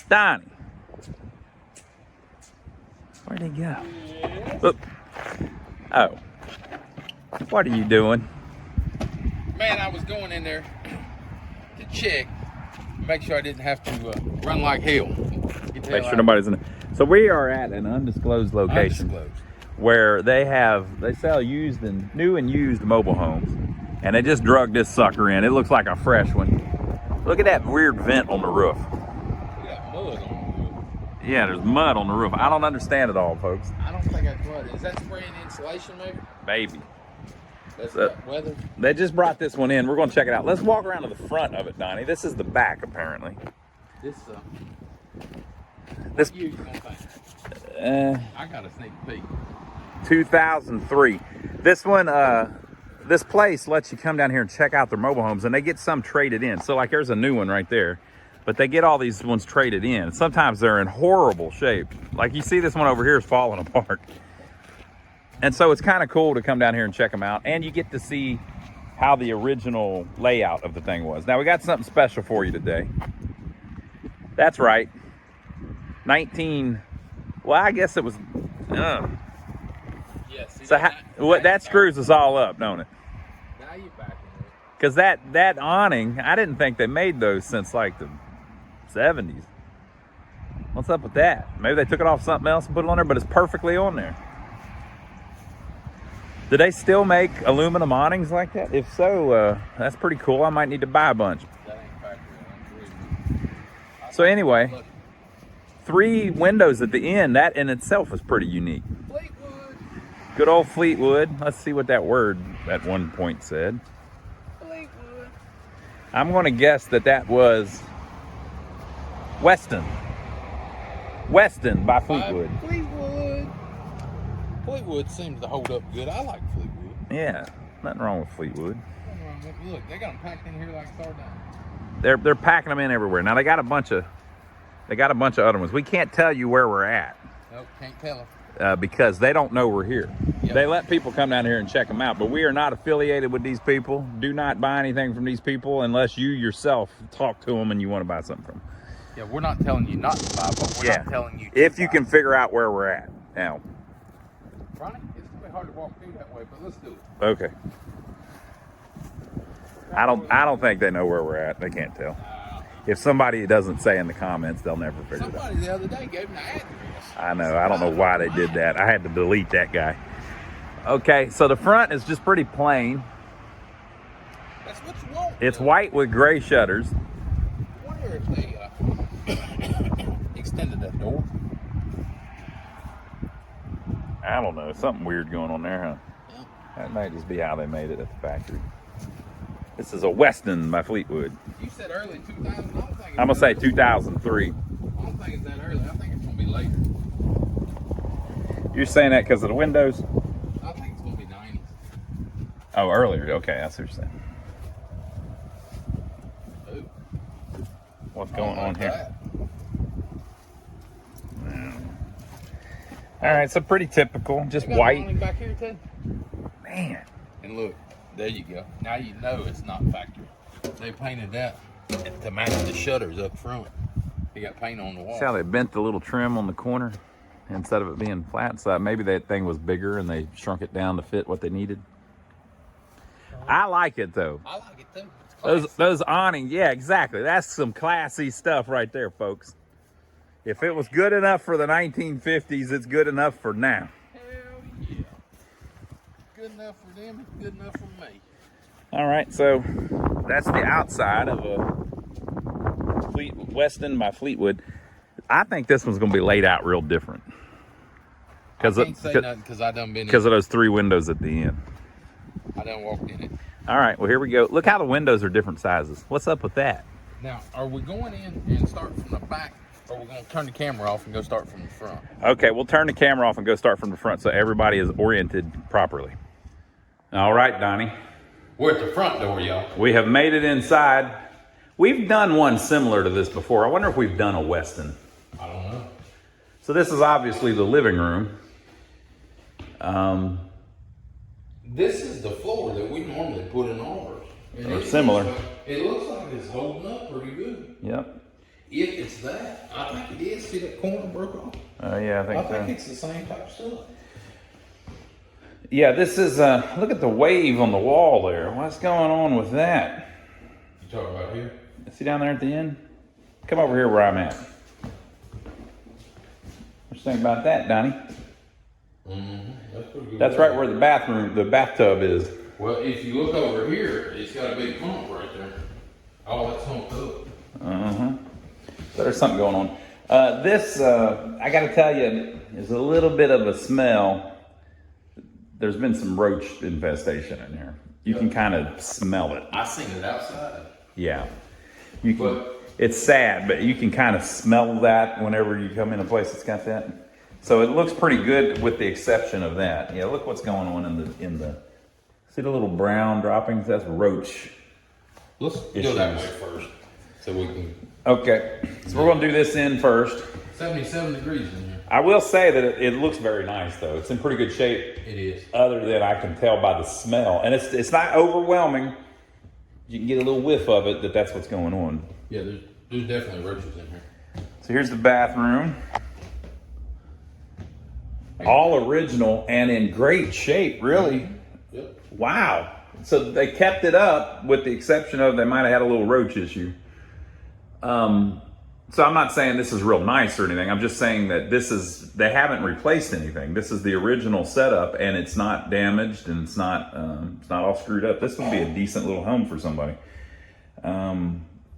Donnie. Where'd he go? Oop. Oh. What are you doing? Man, I was going in there to check, make sure I didn't have to run like hell. Make sure nobody's in it. So we are at an undisclosed location where they sell used and new and used mobile homes, and they just drug this sucker in. It looks like a fresh one. Look at that weird vent on the roof. We got mud on the roof. Yeah, there's mud on the roof. I don't understand it all, folks. I don't think that's mud. Is that spraying insulation, maybe? Maybe. That's weather. They just brought this one in. We're going to check it out. Let's walk around to the front of it, Donnie. This is the back, apparently. This year you gonna think? I got a sneak peek. 2003. This one, this place lets you come down here and check out their mobile homes, and they get some traded in. So like there's a new one right there, but they get all these ones traded in. Sometimes they're in horrible shape. Like you see this one over here is falling apart. And so it's kind of cool to come down here and check them out, and you get to see how the original layout of the thing was. Now we got something special for you today. That's right. Well, I guess it was, Yes. so that screws us all up, don't it? Now you're back in it. Because that awning, I didn't think they made those since like the 70s. What's up with that? Maybe they took it off something else and put it on there, but it's perfectly on there. Do they still make aluminum awnings like that? If so, that's pretty cool. I might need to buy a bunch. That ain't factory. So anyway, 3 windows at the end. That in itself is pretty unique. Fleetwood. Good old Fleetwood. Let's see what that word at one point said. Fleetwood. I'm going to guess that was Weston. Weston by Fleetwood. Fleetwood. Fleetwood seems to hold up good. I like Fleetwood. Yeah, nothing wrong with Fleetwood. Nothing wrong with it. Look, they got them packed in here like sardines. They're packing them in everywhere. Now they got a bunch of other ones. We can't tell you where we're at. Nope, can't tell them. Because they don't know we're here. Yep. They let people come down here and check them out, but we are not affiliated with these people. Do not buy anything from these people unless you yourself talk to them and you want to buy something from them. Yeah, we're not telling you not to buy, but we're not telling you to if you buy. can figure out where we're at. Now, Ronnie, it's gonna be hard to walk through that way, but let's do it. okay. I don't think they know where we're at. They can't tell. If somebody doesn't say in the comments, they'll never figure it out. Somebody the other day gave me the address. I know. I don't know why they did that. I had to delete that guy. Okay, so the front is just pretty plain. That's what you want. It's white with gray shutters. I wonder if they extended that door. I don't know. Something weird going on there, huh? Yeah. That might just be how they made it at the factory. This is a Weston by Fleetwood. You said early 2000. I'm going to say 2003. I don't think it's that early. I think it's going to be later. You're saying that because of the windows? I think it's going to be 90s. Oh, earlier. Okay, that's what you're saying. Ooh. What's going on here? That. All right, so pretty typical. Just They got white. awning back here too. Man. And look, there you go. Now you know it's not factory. They painted that to match the shutters up front. They got paint on the wall. See how they bent the little trim on the corner instead of it being flat? So maybe that thing was bigger and they shrunk it down to fit what they needed. I like it though. I like it too. It's classy. Those awnings, yeah, exactly. That's some classy stuff right there, folks. If it was good enough for the 1950s, it's good enough for now. Hell yeah. Good enough for them, it's good enough for me. All right, so that's the outside of a Weston by Fleetwood. I think this one's going to be laid out real different. I can't say nothing because I done been in it. Because of those 3 windows at the end. I done walked in it. All right, well, here we go. Look how the windows are different sizes. What's up with that? Now, are we going in and start from the back, or we're going to turn the camera off and go start from the front? Okay, we'll turn the camera off and go start from the front so everybody is oriented properly. All right, Donnie. We're at the front door, y'all. We have made it inside. We've done one similar to this before. I wonder if we've done a Weston. I don't know. So this is obviously the living room. This is the floor that we normally put in ours. And Or similar. It looks like it's holding up pretty good. Yep. If it's that, I think it is. See that corner broke off? Yeah, I I think it's the same type of stuff. Yeah, this is, look at the wave on the wall there. What's going on with that? You talking about here? See down there at the end? Come over here where I'm at. What you think about that, Donnie? Mm-hmm. That's pretty good. That's right where the bathtub is. Well, if you look over here, it's got a big hump right there. Oh, that's humped up. Uh-huh. So there's something going on. This, I gotta tell you, is a little bit of a smell. There's been some roach infestation in here. You can kind of smell it. I seen it outside. Yeah. You can, it's sad, but you can kind of smell that whenever you come in a place that's got that. So it looks pretty good with the exception of that. Yeah, look what's going on in the see the little brown droppings? That's roach. Let's go that way first so we can. Okay. So we're gonna do this in first. 77 degrees in here. I will say that it looks very nice though. It's in pretty good shape. It is. Other than I can tell by the smell. And it's not overwhelming. You can get a little whiff of it that's what's going on. Yeah, there's definitely roaches in here. So here's the bathroom. All original and in great shape, really. Yep. Wow. So they kept it up with the exception of they might have had a little roach issue. So I'm not saying this is real nice or anything. I'm just saying that they haven't replaced anything. This is the original setup and it's not damaged and it's not all screwed up. This would be a decent little home for somebody.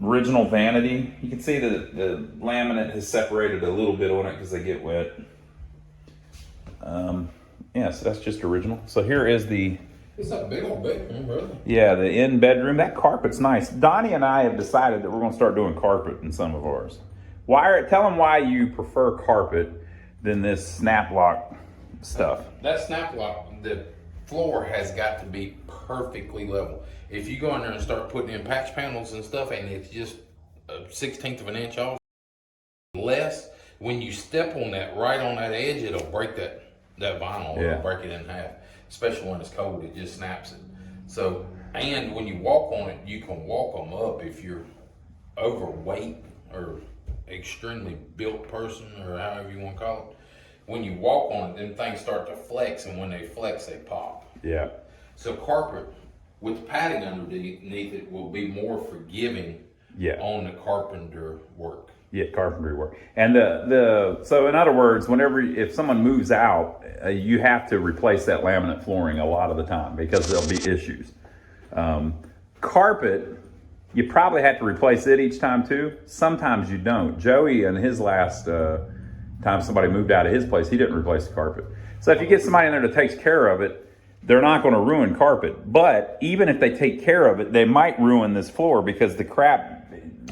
Original vanity. You can see that the laminate has separated a little bit on it because they get wet. Yeah, so that's just original. So here is it's a big old bedroom, brother. yeah, the in bedroom. That carpet's nice. Donnie and I have decided that we're going to start doing carpet in some of ours. Tell them why you prefer carpet than this snap lock stuff. That snap lock, the floor has got to be perfectly level. If you go in there and start putting in patch panels and stuff, and it's just a 1/16 of an inch off, less, when you step on that right on that edge, it'll break that vinyl. Yeah. It'll break it in half. Especially when it's cold, it just snaps it. So, and when you walk on it, you can walk them up if you're overweight or extremely built person or however you want to call it. When you walk on it, then things start to flex, and when they flex, they pop. Yeah. So carpet with padding underneath it will be more forgiving on the carpenter work. Yeah, carpentry work. And so in other words, if someone moves out, you have to replace that laminate flooring a lot of the time because there'll be issues. Carpet, you probably have to replace it each time too. Sometimes you don't. Joey, in his last time somebody moved out of his place, he didn't replace the carpet. So if you get somebody in there that takes care of it, they're not going to ruin carpet. But even if they take care of it, they might ruin this floor because the crap,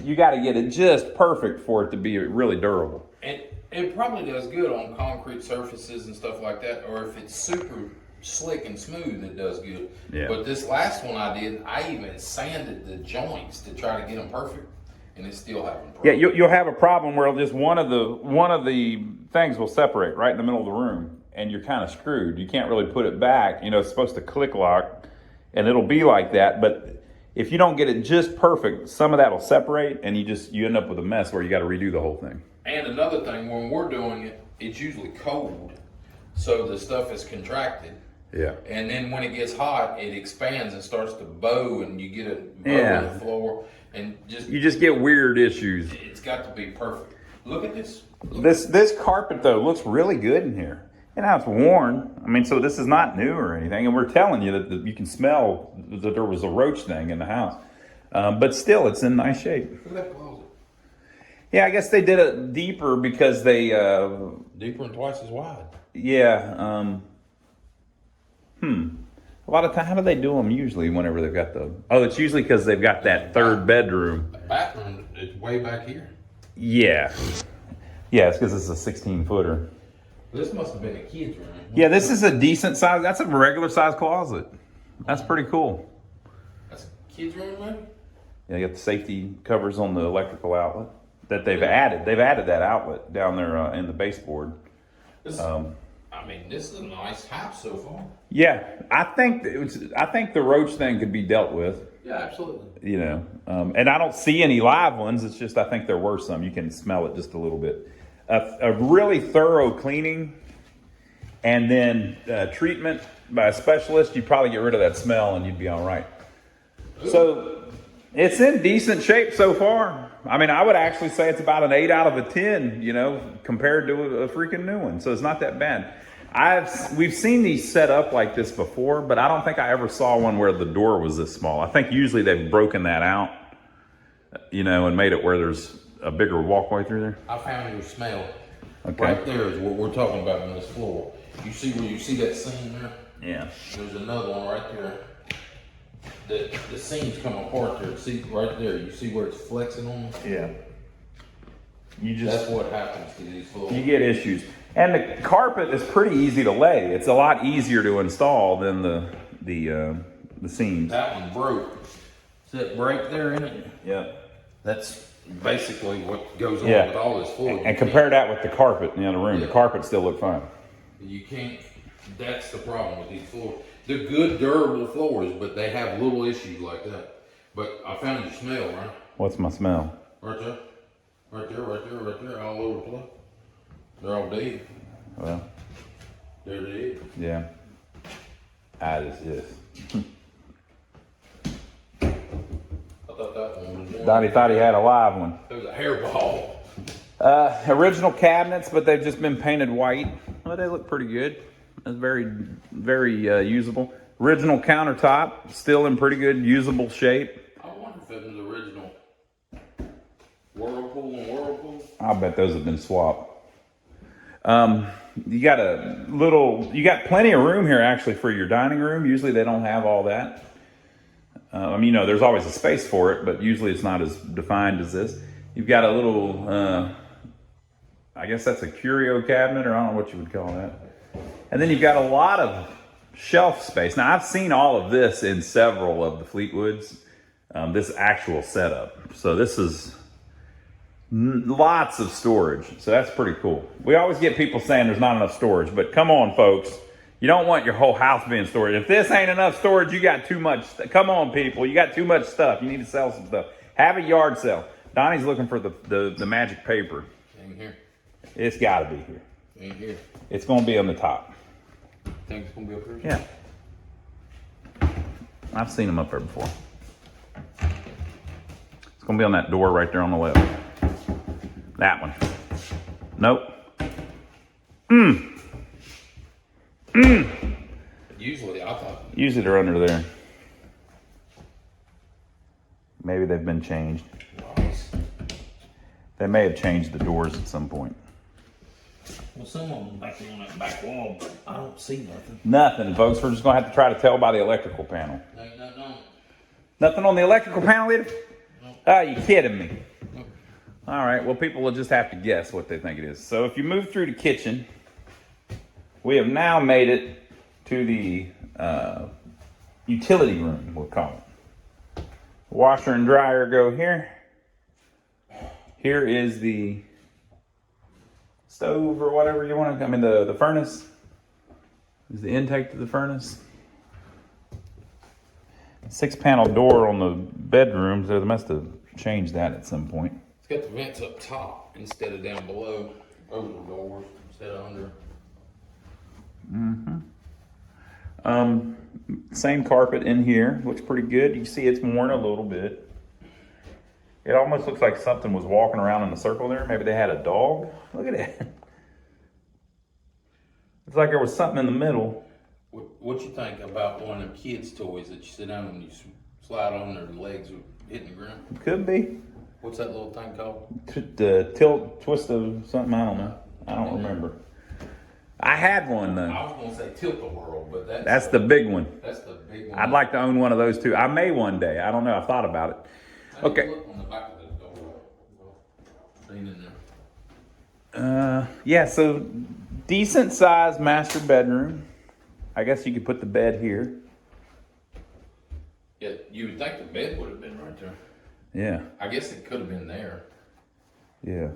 you got to get it just perfect for it to be really durable. And it probably does good on concrete surfaces and stuff like that, or if it's super slick and smooth, it does good. Yeah. But this last one I did, I even sanded the joints to try to get them perfect, and it's still having problems. Yeah, you'll have a problem where just one of the things will separate right in the middle of the room, and you're kind of screwed. You can't really put it back. You know, it's supposed to click lock, and it'll be like that, but if you don't get it just perfect, some of that will separate and you end up with a mess where you got to redo the whole thing. And another thing, when we're doing it, it's usually cold, so the stuff is contracted. Yeah. And then when it gets hot, it expands and starts to bow, and you get a bow Yeah. on the floor, and you just get weird issues. It's got to be perfect. Look at this. This carpet though looks really good in here. And now it's worn. I mean, so this is not new or anything. And we're telling you that you can smell that there was a roach thing in the house. But still, it's in nice shape. Look at that closet. Yeah, I guess they did it deeper because they... Deeper and twice as wide. Yeah. A lot of time, how do they do them usually whenever they've got the... Oh, it's usually because they've got that third bedroom. The bathroom is way back here. Yeah. Yeah, it's because it's a 16-footer. This must have been a kid's room. Yeah, this is a decent size. That's a regular size closet. That's pretty cool. That's a kid's room, man? Yeah, you got the safety covers on the electrical outlet that they've added. They've added that outlet down there in the baseboard. This is a nice house so far. Yeah, I think the roach thing could be dealt with. Yeah, absolutely. You know, and I don't see any live ones. It's just I think there were some. You can smell it just a little bit. A really thorough cleaning and then treatment by a specialist, you'd probably get rid of that smell and you'd be all right. So it's in decent shape so far. I mean, I would actually say it's about an 8 out of a 10, you know, compared to a freaking new one. So it's not that bad. We've seen these set up like this before, but I don't think I ever saw one where the door was this small. I think usually they've broken that out, you know, and made it where there's a bigger walkway through there. I found your smell. Okay. Right there is what we're talking about on this floor. You see where you see that seam there? Yeah. There's another one right there. The seams come apart there. See right there. You see where it's flexing on them? Yeah. That's what happens to these floors. You get issues. And the carpet is pretty easy to lay. It's a lot easier to install than the seams. That one broke. See that break there in it? Yeah. That's basically what goes on Yeah. with all this floor. And compare that with the carpet in the other room. Yeah. The carpet still looked fine. You can't. That's the problem with these floors. They're good, durable floors, but they have little issues like that. But I found your smell, right? What's my smell? Right there. Right there, right there, right there, all over the place. They're all dead. Well, They're dead. yeah. Yes. I thought that one was one. Donnie thought he had a live one. It was a hairball. Original cabinets, but they've just been painted white. Well, they look pretty good. It's very, very usable. Original countertop, still in pretty good usable shape. I wonder if it was original Whirlpool and Whirlpool. I'll bet those have been swapped. You got plenty of room here actually for your dining room. Usually they don't have all that. I mean, you know, there's always a space for it, but usually it's not as defined as this. You've got a little, I guess that's a curio cabinet, or I don't know what you would call that. And then you've got a lot of shelf space. Now, I've seen all of this in several of the Fleetwoods, this actual setup. So this is lots of storage. So that's pretty cool. We always get people saying there's not enough storage, but come on, folks. You don't want your whole house being stored. If this ain't enough storage, you got too much. Come on, people. You got too much stuff. You need to sell some stuff. Have a yard sale. Donnie's looking for the magic paper. Ain't here. It's got to be here. Ain't here. It's going to be on the top. Think it's gonna be up here? Yeah. I've seen them up there before. It's going to be on that door right there on the left. That one. Nope. Usually, I thought. Usually they're under there. Maybe they've been changed. Nice. They may have changed the doors at some point. Well, some of them back there on that back wall, but I don't see nothing. Nothing, folks. We're just going to have to try to tell by the electrical panel. Ain't nothing on it. Nothing on the electrical panel either? No. Oh, you kidding me? No. All right. Well, people will just have to guess what they think it is. So if you move through the kitchen, we have now made it to the utility room, we'll call it. Washer and dryer go here. Here is the stove or whatever you want to, I mean the furnace. Is the intake to the furnace. 6-panel door on the bedroom, so they must have changed that at some point. It's got the vents up top instead of down below, over the doors instead of under. Same carpet in here. Looks pretty good. You can see it's worn a little bit. It almost looks like something was walking around in a circle there. Maybe they had a dog. Look at that. It's like there was something in the middle. What you think about one of them kids' toys that you sit down and you slide on, their legs are hitting the ground? Could be. What's that little thing called? The twist of something. I don't know. I don't remember. I had one though. I was going to say tilt-a-whirl, but That's the big one. That's the big one. I'd like to own one of those too. I may one day. I don't know. I've thought about it. Okay. Look on the back of the door. Lean in there. Yeah, so decent sized master bedroom. I guess you could put the bed here. Yeah, you would think the bed would have been right there. Yeah. I guess it could have been there. Yeah.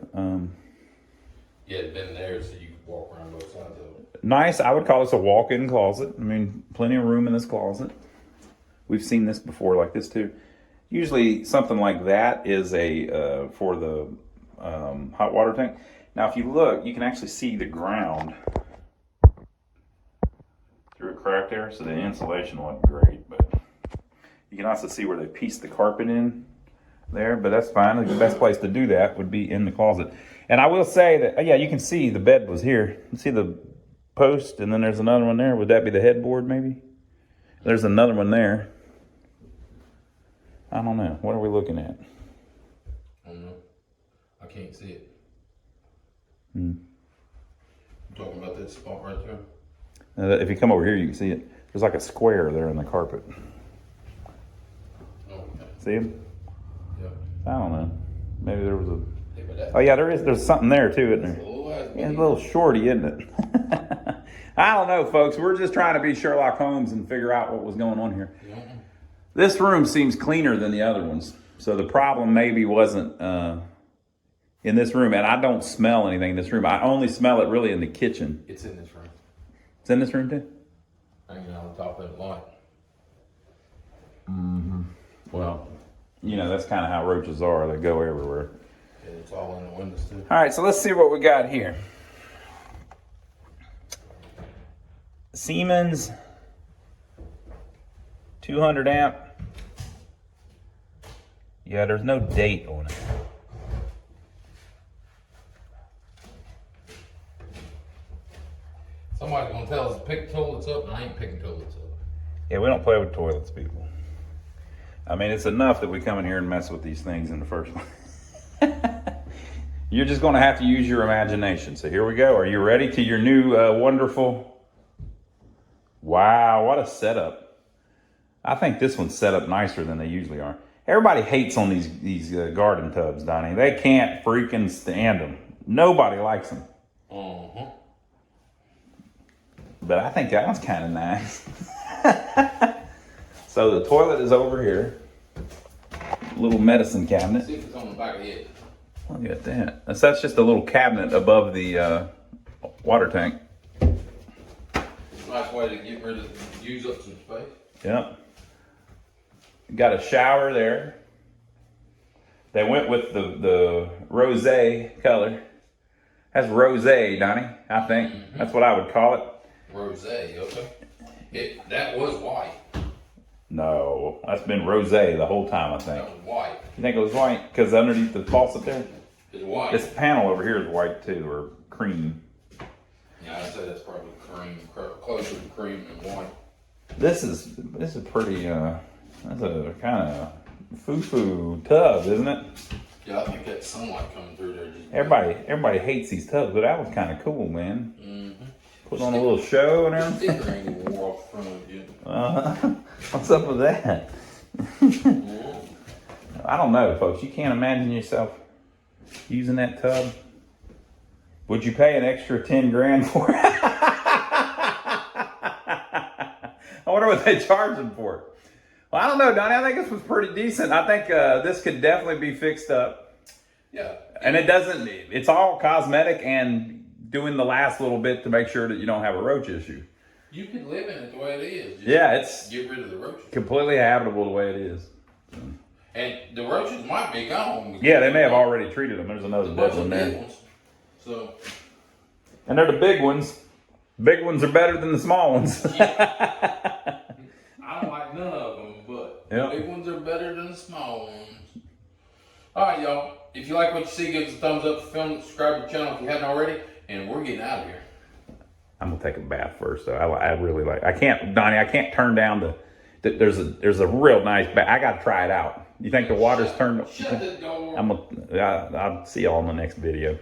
Yeah, it'd been there so you could walk around both sides of it. Nice. I would call this a walk-in closet. I mean, plenty of room in this closet. We've seen this before, like this too. Usually something like that is a for the hot water tank. Now, if you look, you can actually see the ground through a crack there, so the insulation wasn't great, but you can also see where they pieced the carpet in there, but that's fine. The best place to do that would be in the closet. And I will say that, yeah, you can see the bed was here. You see the post, and then there's another one there. Would that be the headboard, maybe? There's another one there. I don't know. What are we looking at? I don't know. I can't see it. Hmm. I'm talking about that spot right there. If you come over here, you can see it. There's like a square there in the carpet. Oh, okay. See him? Yeah. I don't know. Maybe there was a... Yeah, but that, Oh, yeah, there's something there, too, isn't there? Yeah, it's a little shorty, isn't it? I don't know, folks. We're just trying to be Sherlock Holmes and figure out what was going on here. Yeah. This room seems cleaner than the other ones. So the problem maybe wasn't in this room. And I don't smell anything in this room. I only smell it really in the kitchen. It's in this room. It's in this room, too? Hanging on top of the light. Mm-hmm. Well, you know, that's kind of how roaches are. They go everywhere. Yeah, it's all in the windows, too. All right, so let's see what we got here. Siemens 200 amp. Yeah, there's no date on it. Somebody's gonna tell us to pick toilets up, and I ain't picking toilets up. Yeah, we don't play with toilets, people. I mean, it's enough that we come in here and mess with these things in the first place. You're just going to have to use your imagination. So here we go. Are you ready to your new wonderful... Wow, what a setup. I think this one's set up nicer than they usually are. Everybody hates on these garden tubs, Donnie. They can't freaking stand them. Nobody likes them. Uh-huh. But I think that one's kind of nice. So the toilet is over here. Little medicine cabinet. See if it's on the back of the head. Look at that. That's just a little cabinet above the water tank. Nice way to get rid of, use up some space. Yep. Got a shower there. They went with the rosé color. That's rosé, Donnie, I think. Mm-hmm. That's what I would call it. Rosé, okay. That was white. No, that's been rosé the whole time, I think. That was white. You think it was white? Because underneath the faucet there? It's white. This panel over here is white too, or cream. Yeah, I'd say that's probably cream, closer to cream than white. This is pretty, that's a kind of foo-foo tub, isn't it? Yeah, I think that sunlight coming through there. Everybody hates these tubs, but that was kind of cool, man. Mm-hmm. Put on a little show and everything. Sticker ain't even wore off the front of you. What's up with that? I don't know, folks. You can't imagine yourself using that tub. Would you pay an extra 10 grand for it? I wonder what they charge them for it. Well, I don't know, Donnie. I think this was pretty decent. I think this could definitely be fixed up. Yeah. And it's all cosmetic and doing the last little bit to make sure that you don't have a roach issue. You could live in it the way it is. Just it's get rid of the roaches. Completely habitable the way it is. And the roaches might be gone. Yeah, they may have already treated them. There's another dead one there. Ones. So. And they're the big ones. Big ones are better than the small ones. I don't like none of them, but yep. The big ones are better than the small ones. All right, y'all. If you like what you see, give us a thumbs up, film, subscribe to the channel if you hadn't already, and we're getting out of here. I'm gonna take a bath first, though. I really like. I can't, Donnie. I can't turn down there's a real nice bath. I gotta try it out. You think the water's turned? Shut the door. I'll see y'all in the next video.